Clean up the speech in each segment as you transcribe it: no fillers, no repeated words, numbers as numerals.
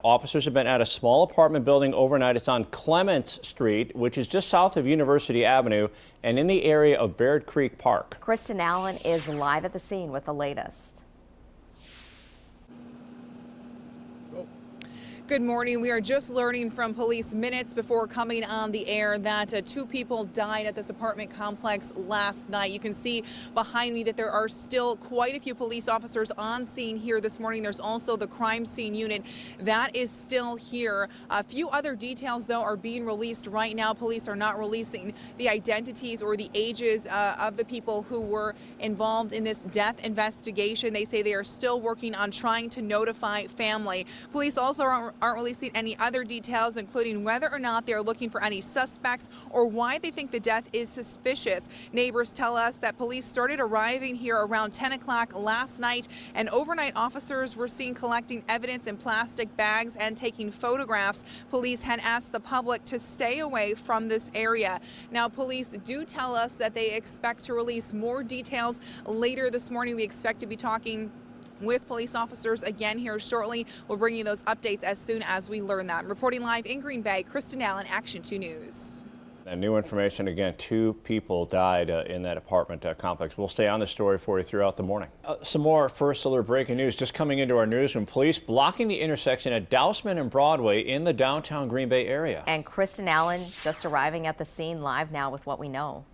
Officers have been at a small apartment building overnight. It's on Clements Street, which is just south of University Avenue and in the area of Baird Creek Park. Kristyn Allen is live at the scene with the latest. Good morning. We are just learning from police minutes before coming on the air that 2 people died at this apartment complex last night. You can see behind me that there are still quite a few police officers on scene here this morning. There's also the crime scene unit that is still here. A few other details, though, are being released right now. Police are not releasing the identities or the ages of the people who were involved in this death investigation. They say they are still working on trying to notify family. Police also aren't releasing any other details, including whether or not they're looking for any suspects or why they think the death is suspicious. Neighbors tell us that police started arriving here around 10 o'clock last night, and overnight officers were seen collecting evidence in plastic bags and taking photographs. Police had asked the public to stay away from this area. Now, police do tell us that they expect to release more details later this morning. We expect to be talking with police officers again here shortly. We'll bring you those updates as soon as we learn that. Reporting live in Green Bay, Kristyn Allen, Action 2 News. And new information again, 2 people died in that apartment complex. We'll stay on the story for you throughout the morning. Some more first alert breaking news just coming into our newsroom. Police blocking the intersection at Dousman and Broadway in the downtown Green Bay area. And Kristyn Allen just arriving at the scene live now with what we know.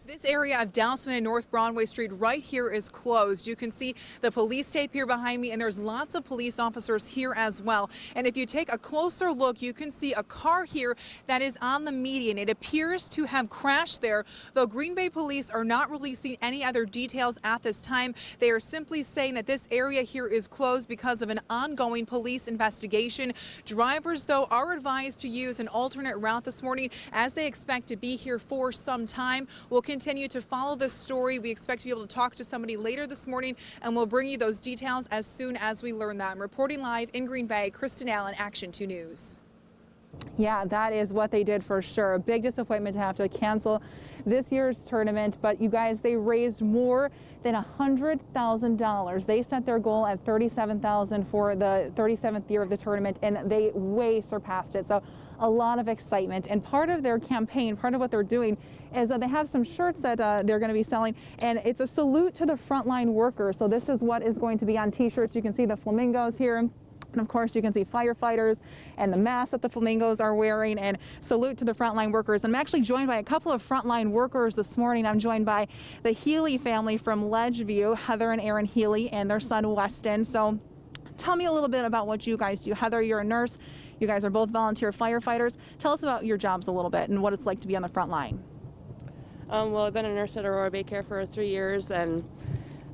This area of Dousman and North Broadway Street right here is closed. You can see the police tape here behind me, and there's lots of police officers here as well. And if you take a closer look, you can see a car here that is on the median. It appears to have crashed there, though Green Bay police are not releasing any other details at this time. They are simply saying that this area here is closed because of an ongoing police investigation. Drivers, though, are advised to use an alternate route this morning as they expect to be here for some time. We'll continue to follow this story. We expect to be able to talk to somebody later this morning, and we'll bring you those details as soon as we learn that. Reporting live in Green Bay, Kristyn Allen, Action 2 News. Yeah, that is what they did for sure. A big disappointment to have to cancel this year's tournament, but you guys, they raised more than $100,000. They set their goal at $37,000 for the 37th year of the tournament, and they way surpassed it. So a lot of excitement. And part of their campaign, part of what they're doing is they have some shirts that they're going to be selling, and it's a salute to the frontline workers. So this is what is going to be on t-shirts. You can see the flamingos here. And of course, you can see firefighters and the masks that the flamingos are wearing, and salute to the frontline workers. And I'm actually joined by a couple of frontline workers this morning. I'm joined by the Healy family from Ledgeview, Heather and Aaron Healy, and their son Weston. So tell me a little bit about what you guys do. Heather, you're a nurse. You guys are both volunteer firefighters. Tell us about your jobs a little bit and what it's like to be on the front line. Well, I've been a nurse at Aurora Baycare for 3 years, and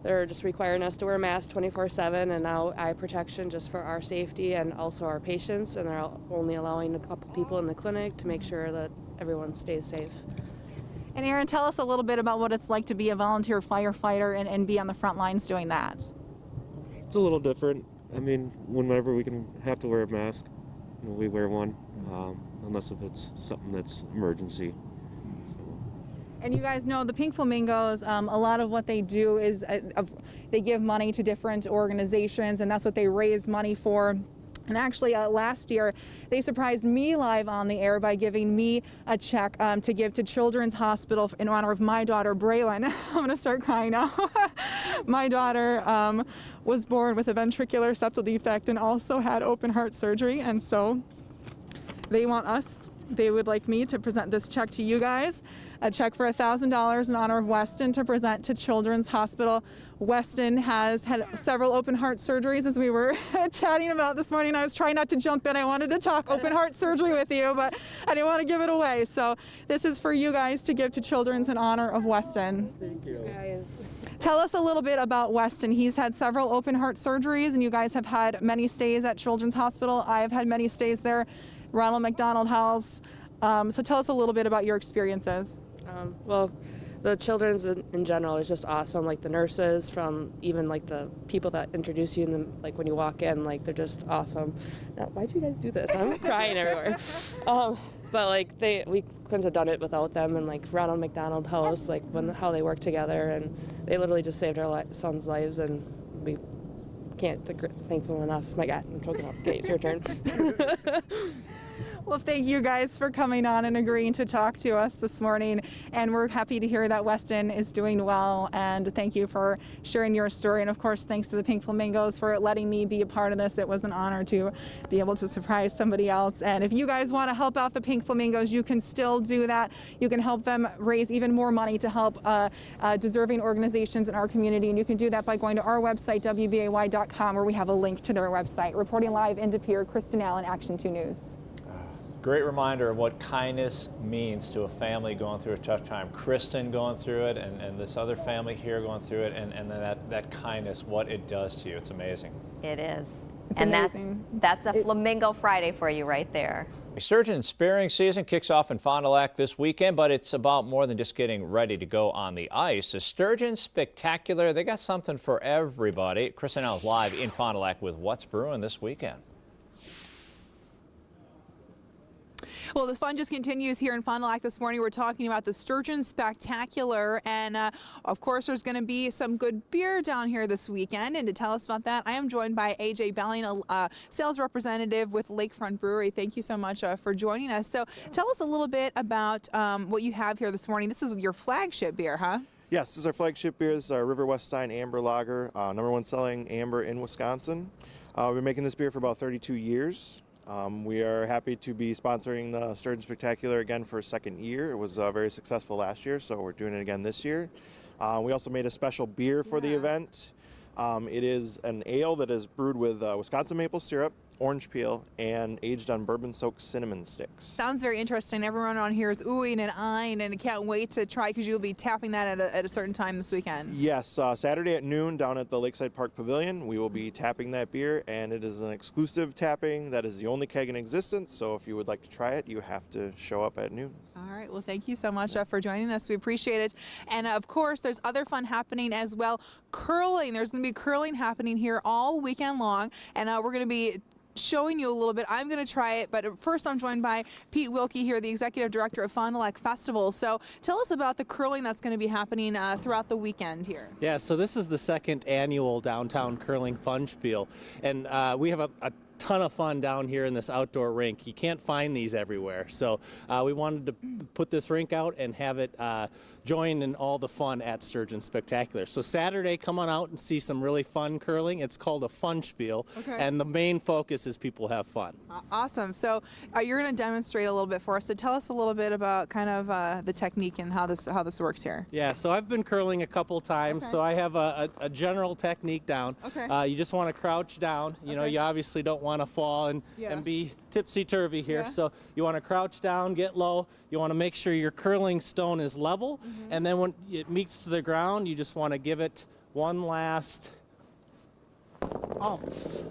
they're just requiring us to wear masks 24/7 and now eye protection just for our safety and also our patients, and they're only allowing a couple people in the clinic to make sure that everyone stays safe. And Aaron, tell us a little bit about what it's like to be a volunteer firefighter and be on the front lines doing that. It's a little different. I mean, whenever we can have to wear a mask, we wear one, unless if it's something that's emergency. And you guys know the Pink Flamingos, a lot of what they do is they give money to different organizations, and that's what they raise money for. And actually, last year, they surprised me live on the air by giving me a check to give to Children's Hospital in honor of my daughter, Braylon. I'm going to start crying now. My daughter was born with a ventricular septal defect and also had open heart surgery, and so they would like me to present this check to you guys. A check for $1,000 in honor of Weston to present to Children's Hospital. Weston has had several open heart surgeries, as we were chatting about this morning. I was trying not to jump in. I wanted to talk open heart surgery with you, but I didn't want to give it away. So this is for you guys to give to Children's in honor of Weston. Thank you. Guys. Tell us a little bit about Weston. He's had several open heart surgeries, and you guys have had many stays at Children's Hospital. I have had many stays there, Ronald McDonald House. So tell us a little bit about your experiences. Well, the children's in general is just awesome. Like the nurses, from even like the people that introduce you, and like when you walk in, like they're just awesome. Now, why'd you guys do this? I'm crying everywhere. But like we couldn't have done it without them, and like Ronald McDonald House, like how they work together, and they literally just saved our sons' lives, and we can't thankful enough. My God, I'm choking up. Okay, it's your turn. Well, thank you guys for coming on and agreeing to talk to us this morning. And we're happy to hear that Weston is doing well. And thank you for sharing your story. And of course, thanks to the Pink Flamingos for letting me be a part of this. It was an honor to be able to surprise somebody else. And if you guys want to help out the Pink Flamingos, you can still do that. You can help them raise even more money to help deserving organizations in our community. And you can do that by going to our website, WBAY.com, where we have a link to their website. Reporting live in De Pere, Kristyn Allen, Action 2 News. Great reminder of what kindness means to a family going through a tough time. Kristyn going through it, and this other family here going through it, and then that kindness, what it does to you. It's amazing. It is. It's and amazing. that's a Flamingo Friday for you right there. Sturgeon spearing season kicks off in Fond du Lac this weekend, but it's about more than just getting ready to go on the ice. The Sturgeon Spectacular, they got something for everybody. Kristyn Allen's live in Fond du Lac with what's brewing this weekend. Well, the fun just continues here in Fond du Lac this morning. We're talking about the Sturgeon Spectacular, and of course, there's going to be some good beer down here this weekend. And to tell us about that, I am joined by AJ Belling, a sales representative with Lakefront Brewery. Thank you so much for joining us. So, tell us a little bit about what you have here this morning. This is your flagship beer, huh? Yes, this is our flagship beer. This is our River West Stein Amber Lager, #1 selling amber in Wisconsin. We've been making this beer for about 32 years. We are happy to be sponsoring the Sturgeon Spectacular again for a second year. It was very successful last year, so we're doing it again this year. We also made a special beer for the event. It is an ale that is brewed with Wisconsin maple syrup, orange peel, and aged on bourbon-soaked cinnamon sticks. Sounds very interesting. Everyone on here is oohing and eyeing, and I can't wait to try because you'll be tapping that at a certain time this weekend. Yes, Saturday at noon down at the Lakeside Park Pavilion, we will be tapping that beer, and it is an exclusive tapping. That is the only keg in existence, so if you would like to try it, you have to show up at noon. All right. Well, thank you so much for joining us. We appreciate it. And of course, there's other fun happening as well. Curling. There's going to be curling happening here all weekend long, and we're going to be showing you a little bit. I'm going to try it, but first I'm joined by Pete Wilkie here, the executive director of Fond du Lac Festival. So tell us about the curling that's going to be happening throughout the weekend here. Yeah, so this is the second annual Downtown Curling Fun Spiel, and we have a ton of fun down here in this outdoor rink. You can't find these everywhere, so we wanted to put this rink out and have it join in all the fun at Sturgeon Spectacular. So Saturday, come on out and see some really fun curling. It's called a fun spiel, and the main focus is people have fun. Awesome. So you're going to demonstrate a little bit for us. So tell us a little bit about kind of the technique and how this works here. Yeah, so I've been curling a couple times, so I have a general technique down. You just want to crouch down. You know, you obviously don't want to fall and be tipsy-turvy here. So you want to crouch down, get low. You want to make sure your curling stone is level, and then when it meets to the ground, you just want to give it one last oomph.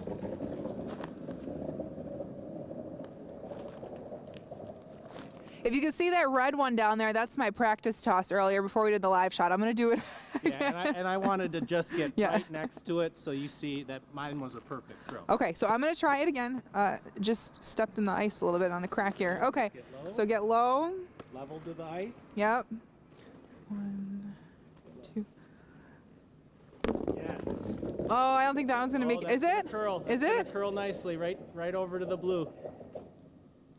If you can see that red one down there, that's my practice toss earlier before we did the live shot. I'm going to do it Yeah, and I wanted to just get right next to it so you see that mine was a perfect throw. Okay, so I'm going to try it again. Just stepped in the ice a little bit on the crack here. Okay, so get low. Level to the ice. Yep. 1, 2. Yes. Oh, I don't think that one's going to make. Is it? Curl. Is it? Curl nicely right over to the blue.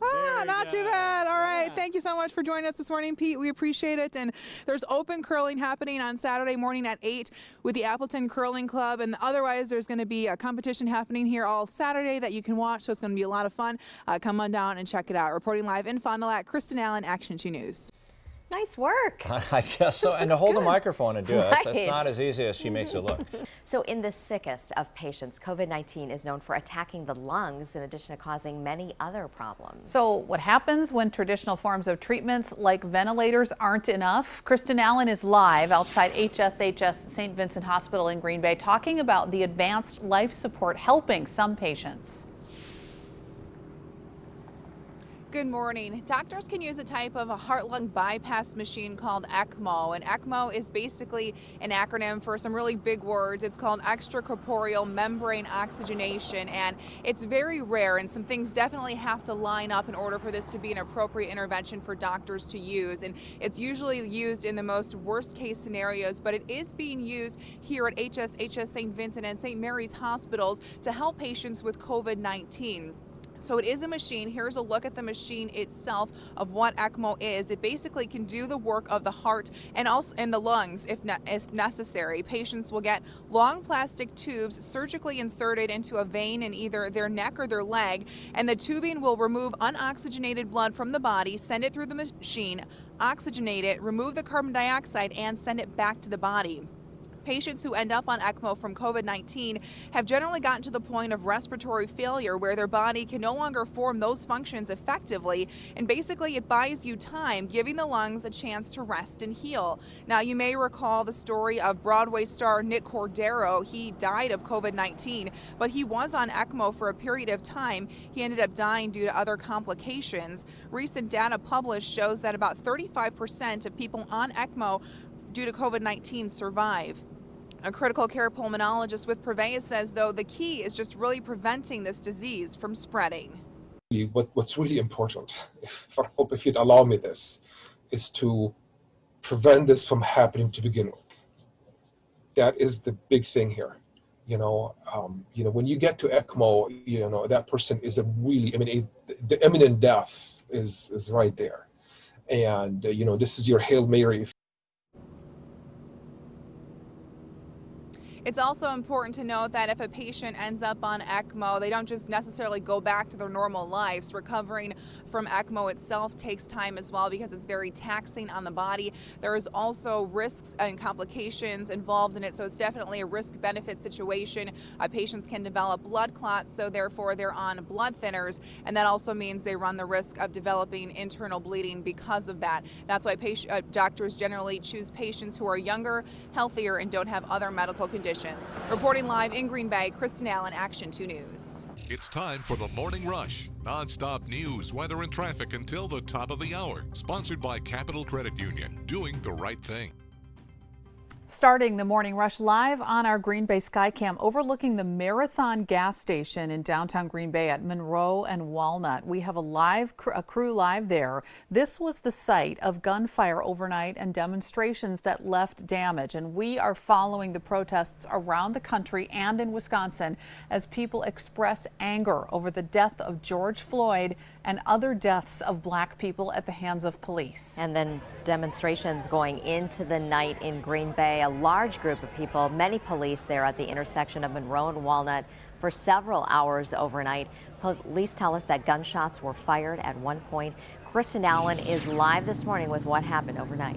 Ah, not too bad. All right. Thank you so much for joining us this morning, Pete. We appreciate it. And there's open curling happening on Saturday morning at 8 with the Appleton Curling Club. And otherwise, there's going to be a competition happening here all Saturday that you can watch. So it's going to be a lot of fun. Come on down and check it out. Reporting live in Fond du Lac, Kristyn Allen, Action 2 News. Nice work. I guess so. And to hold the microphone and do it, Right. that's not as easy as she makes it look. So in the sickest of patients, COVID-19 is known for attacking the lungs in addition to causing many other problems. So what happens when traditional forms of treatments like ventilators aren't enough? Kristyn Allen is live outside HSHS St. Vincent Hospital in Green Bay talking about the advanced life support helping some patients. Good morning. Doctors can use a type of a heart-lung bypass machine called ECMO, and ECMO is basically an acronym for some really big words. It's called extracorporeal membrane oxygenation, and it's very rare, and some things definitely have to line up in order for this to be an appropriate intervention for doctors to use. And it's usually used in the most worst-case scenarios, but it is being used here at HS St. Vincent and St. Mary's hospitals to help patients with COVID-19. So it is a machine. Here's a look at the machine itself of what ECMO is. It basically can do the work of the heart and also in the lungs if necessary. Patients will get long plastic tubes surgically inserted into a vein in either their neck or their leg, and the tubing will remove unoxygenated blood from the body, send it through the machine, oxygenate it, remove the carbon dioxide, and send it back to the body. Patients who end up on ECMO from COVID-19 have generally gotten to the point of respiratory failure where their body can no longer perform those functions effectively, and basically it buys you time, giving the lungs a chance to rest and heal. Now, you may recall the story of Broadway star Nick Cordero. He died of COVID-19, but he was on ECMO for a period of time. He ended up dying due to other complications. Recent data published shows that about 35% of people on ECMO due to COVID-19 survive. A critical care pulmonologist with Purveyor says, though, the key is just really preventing this disease from spreading. What's really important, if you'd allow me this, is to prevent this from happening to begin with. That is the big thing here. When you get to ECMO, that person is the imminent death is right there. And, this is your Hail Mary. It's also important to note that if a patient ends up on ECMO, they don't just necessarily go back to their normal lives. Recovering from ECMO itself takes time as well because it's very taxing on the body. There is also risks and complications involved in it, so it's definitely a risk-benefit situation. Patients can develop blood clots, so therefore they're on blood thinners, and that also means they run the risk of developing internal bleeding because of that. That's why doctors generally choose patients who are younger, healthier, and don't have other medical conditions. Reporting live in Green Bay, Kristyn Allen, Action 2 News. It's time for the Morning Rush. Non-stop news, weather, and traffic until the top of the hour. Sponsored by Capital Credit Union. Doing the right thing. Starting the Morning Rush live on our Green Bay Skycam overlooking the Marathon gas station in downtown Green Bay at Monroe and Walnut. We have a crew live there. This was the site of gunfire overnight and demonstrations that left damage, and we are following the protests around the country and in Wisconsin as people express anger over the death of George Floyd and other deaths of black people at the hands of police. And then demonstrations going into the night in Green Bay. A large group of people, many police there at the intersection of Monroe and Walnut for several hours overnight. Police tell us that gunshots were fired at one point. Kristyn Allen is live this morning with what happened overnight.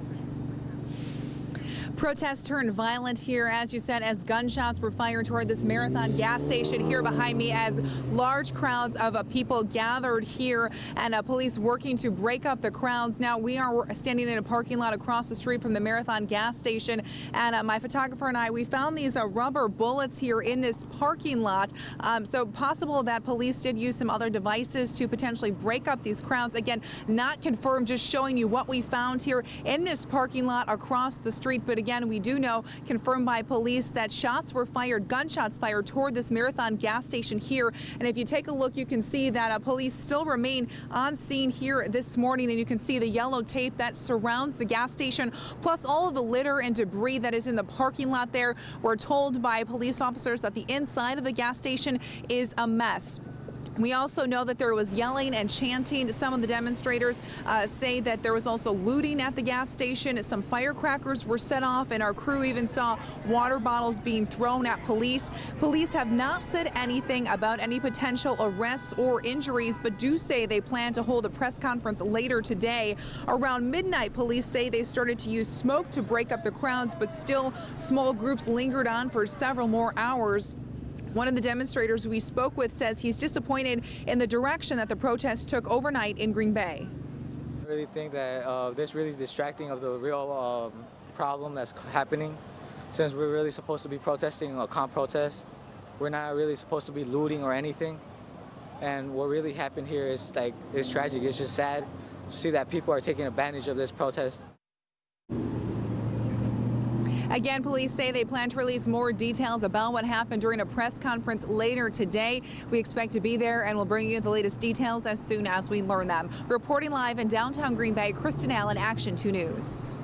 Protests turned violent here, as you said, as gunshots were fired toward this Marathon gas station here behind me, as large crowds of people gathered here and police working to break up the crowds. Now, we are standing in a parking lot across the street from the Marathon gas station, and my photographer and I, we found these rubber bullets here in this parking lot. So possible that police did use some other devices to potentially break up these crowds. Again, not confirmed, just showing you what we found here in this parking lot across the street. But again, we do know, confirmed by police, that shots were fired, gunshots fired toward this Marathon gas station here. And if you take a look, you can see that police still remain on scene here this morning, and you can see the yellow tape that surrounds the gas station, plus all of the litter and debris that is in the parking lot there. We're told by police officers that the inside of the gas station is a mess. We also know that there was yelling and chanting. Some of the demonstrators say that there was also looting at the gas station. Some firecrackers were set off, and our crew even saw water bottles being thrown at police. Police have not said anything about any potential arrests or injuries, but do say they plan to hold a press conference later today. Around midnight, police say they started to use smoke to break up the crowds, but still small groups lingered on for several more hours. One of the demonstrators we spoke with says he's disappointed in the direction that the protests took overnight in Green Bay. I really think that this really is distracting of the real problem that's happening. Since we're really supposed to be protesting a calm protest, we're not really supposed to be looting or anything. And what really happened here is like, it's tragic. It's just sad to see that people are taking advantage of this protest. Again, police say they plan to release more details about what happened during a press conference later today. We expect to be there and we'll bring you the latest details as soon as we learn them. Reporting live in downtown Green Bay, Kristyn Allen, Action 2 News.